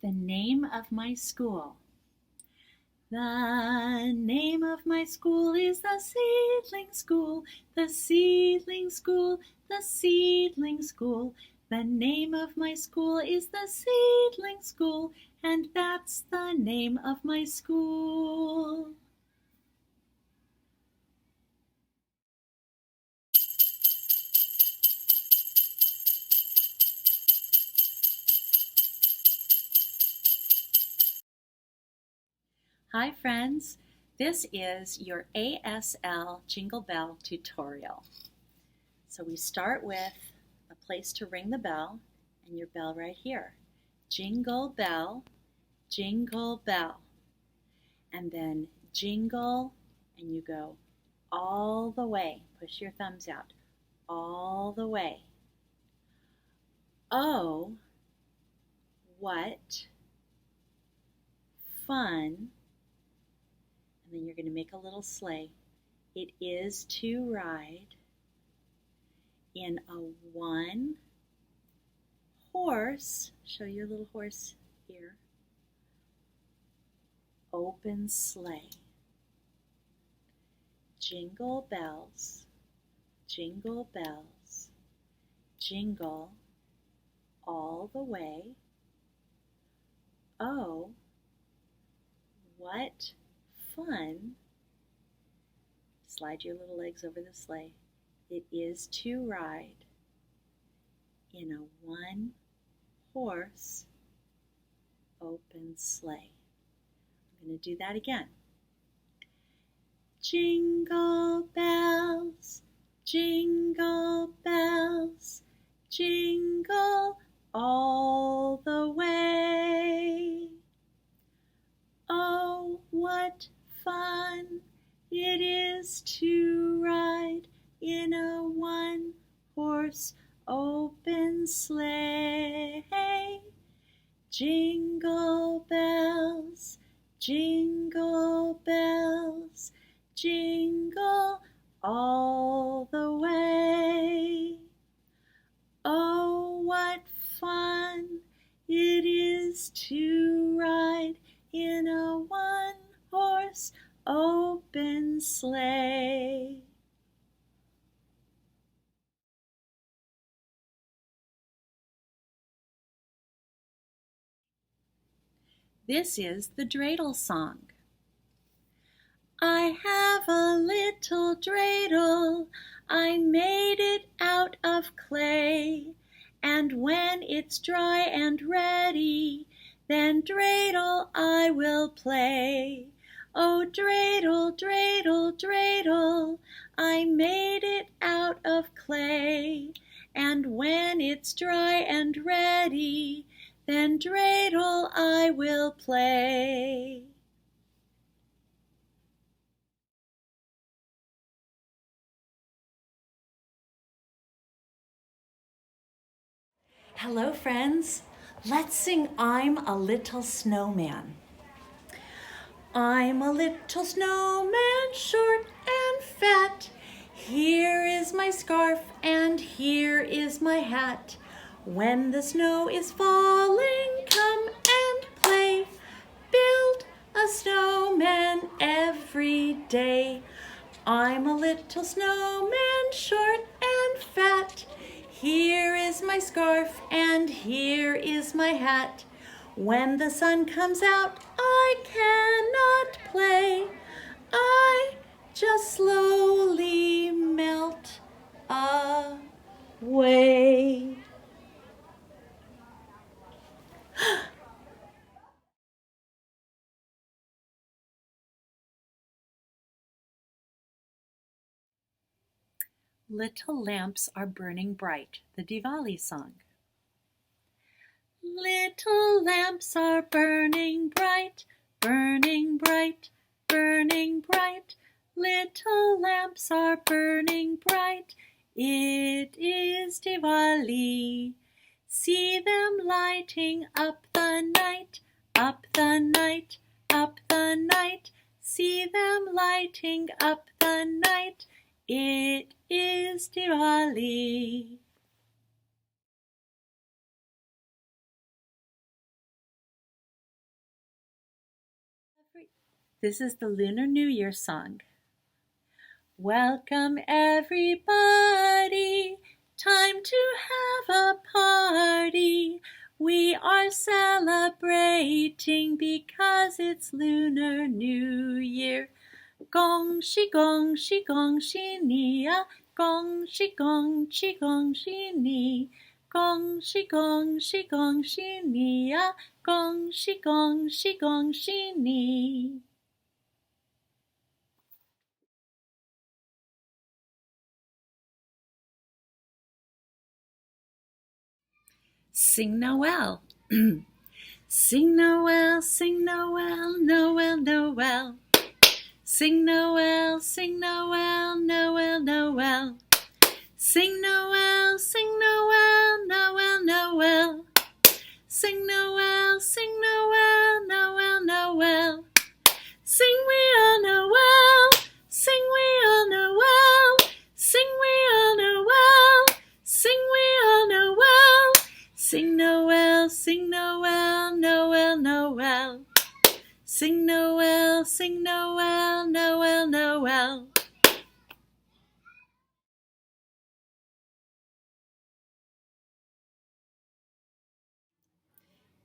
The name of my school. The name of my school is the Seedling School, the Seedling School, the Seedling School. The name of my school is the Seedling School, and that's the name of my school. Hi friends, this is your ASL Jingle Bell tutorial. So we start with a place to ring the bell and your bell right here. Jingle bell, jingle bell. And then jingle and you go all the way. Push your thumbs out. All the way. Oh, what fun. And then you're going to make a little sleigh. It is to ride in a one horse, show your little horse here, open sleigh. Jingle bells, jingle bells, jingle all the way. Oh, what fun. Slide your little legs over the sleigh. It is to ride in a one horse open sleigh. I'm going to do that again. Jingle bells, jingle bells, jingle all the way. Oh, what fun it is to ride in a one-horse open sleigh. Jingle bells, jingle bells, jingle all the way. Oh, what fun it is to ride in a one-horse open sleigh. This is the dreidel song. I have a little dreidel, I made it out of clay, and when it's dry and ready, then dreidel I will play. Oh, dreidel, dreidel, dreidel, I made it out of clay, and when it's dry and ready, then dreidel I will play. Hello friends, let's sing I'm a Little Snowman. I'm a little snowman, short and fat. Here is my scarf and here is my hat. When the snow is falling, come and play. Build a snowman every day. I'm a little snowman, short and fat. Here is my scarf and here is my hat. When the sun comes out, I cannot play. I just slowly melt away. Little lamps are burning bright, the Diwali song. Little lamps are burning bright, burning bright, burning bright. Little lamps are burning bright. It is Diwali. See them lighting up the night, up the night, up the night. See them lighting up the night. It is Diwali. This is the Lunar New Year song. Welcome everybody, time to have a party. We are celebrating because it's Lunar New Year. Gong shi gong shi gong shi ni ya, gong shi gong shi gong shi ni. Gong shi gong shi gong shi ni ya, gong shi gong shi gong shi ni. Sing Noel. Sing Noel, sing Noel, Noel, Noel. Sing Noel, sing Noel, Noel, Noel. Sing Noel, sing Noel, Noel, Noel. Sing Noel, sing Noel, Noel, Noel. Sing we all Noel, sing we all Noel, sing we all Noel, sing we all Noel. Sing Noel, sing Noel, Noel, Noel. Sing Noel, sing Noel, Noel, Noel.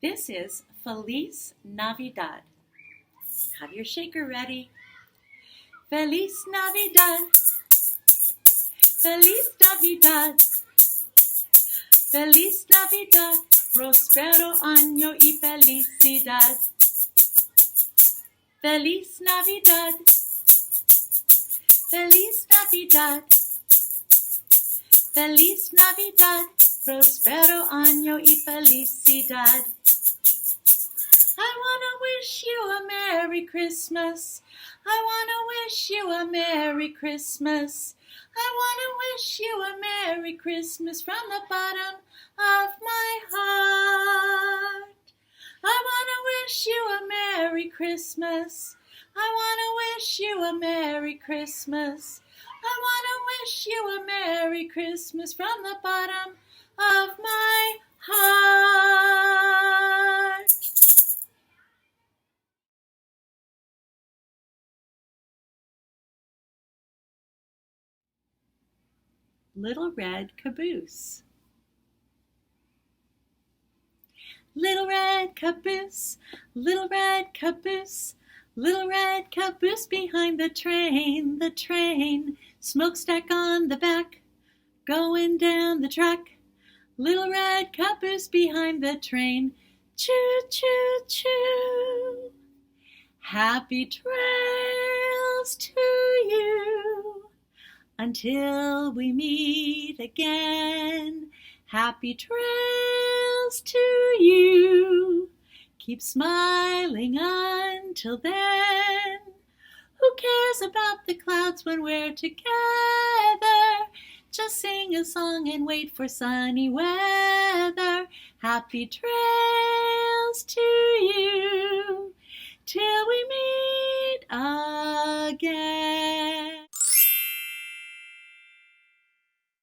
This is Feliz Navidad. Have your shaker ready. Feliz Navidad. Feliz Navidad. Feliz Navidad. Prospero año y felicidad. Feliz Navidad. Feliz Navidad. Feliz Navidad. Prospero año y felicidad. I want to wish you a Merry Christmas. I want to wish you a Merry Christmas. I want to wish you a Merry Christmas from the bottom of my heart. I want to wish you a Merry Christmas. I want to wish you a Merry Christmas. I want to wish you a Merry Christmas from the bottom of my heart. Little Red Caboose. Little red caboose, little red caboose, little red caboose behind the train, smokestack on the back, going down the track. Little red caboose behind the train, choo choo choo. Happy trails to you until we meet again. Happy trails to you. Keep smiling until then. Who cares about the clouds when we're together? Just sing a song and wait for sunny weather. Happy trails to you till we meet again.